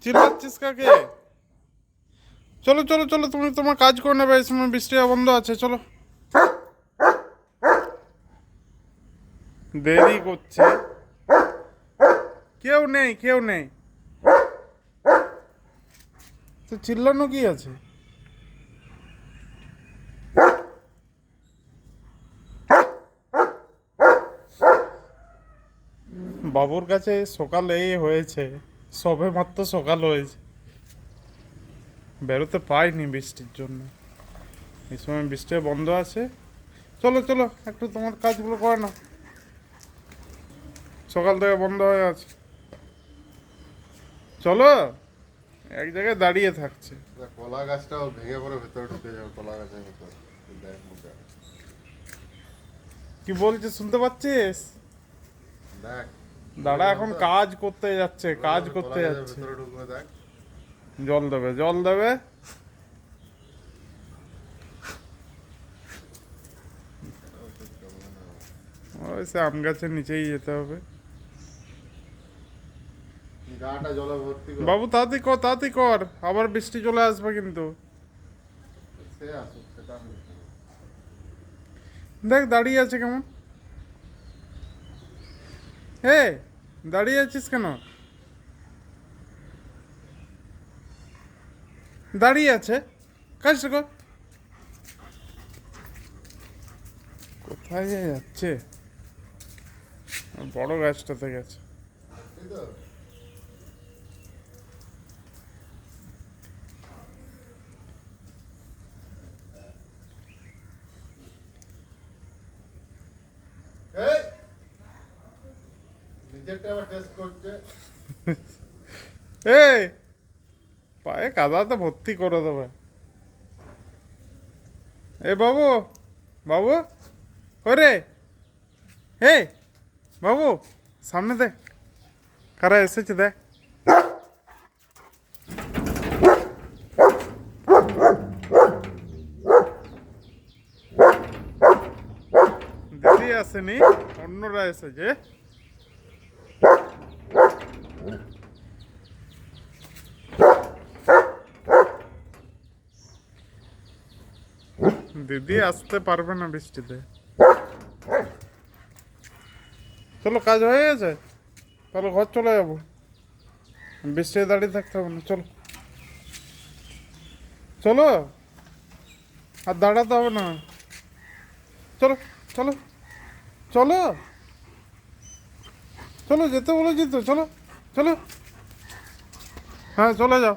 চিল্লাচ্ছিস কাকে? চলো চলো চলো, তুমি তোমার কাজ করে নেবে, এই সময় বৃষ্টি বন্ধ আছে, চলো। দেরি করছে, কেউ নেই কেউ নেই, তো চিল্লানো কি আছে? বাবুর কাছে সকালেই হয়েছে, সবে মাত্র সকাল হয়েছে, বেরোতে পাইনি বৃষ্টির জন্য। এই সময় বৃষ্টি বন্ধ আছে, চলো চলো একটু তোমার কাজগুলো করে নাও, সকাল থেকে বন্ধ হয়ে আছে। চলো, এক জায়গায় দাঁড়িয়ে থাকছে। কলা গাছটাও ভেঙে পড়ে ভেতরে ঢুকে যাবে, কলা গাছের ভেতর। দেখ মুখে। কি বলছে শুনতে পাচ্ছিস? দেখ দাঁড়া, এখন কাজ করতে যাচ্ছে, কাজ করতে কলা গাছের যাচ্ছে। ভেতরে ঢুকবে, দেখ। জল দেবে জল দেবে। ওই সে আম গাছের নিচেই যেতে হবে। গাটা জলে ভর্তি কর। বাবু তাড়াতাড়ি কর তাড়াতাড়ি কর, আবার বৃষ্টি চলে আসবে কিন্তু। সে আসুক, সেটা আমি দেখবো। দেখ দাঁড়িয়ে আছে কেমন। হে, দাঁড়িয়ে আছিস কেন? দাঁড়িয়ে আছে, কাজটা কর। কোথায় যে যাচ্ছে? বড় গাছটাতে গেছে। এই তো। এই! নিজেরটা আবার টেস্ট করছে। এই, পায়ে কাদাতে ভর্তি করে দেবে। এ বাবু, বাবু, ওরে, হে বাবু, সামনে দেখ কারা এসেছে, দেখ। দিদি আসেনি, অন্যরা এসেছে। দিদি আসতে পারবে না বৃষ্টিতে। চলো, কাজ হয়ে গেছে, তাহলে ঘর চলে যাবো, বৃষ্টিতে দাঁড়িয়ে থাকতে হবে না, চলো চলো, আর দাঁড়াতে হবে না, চলো চলো চলো চলো, যেতে বলেছি তো, চলো চলো, হ্যাঁ চলে যাও।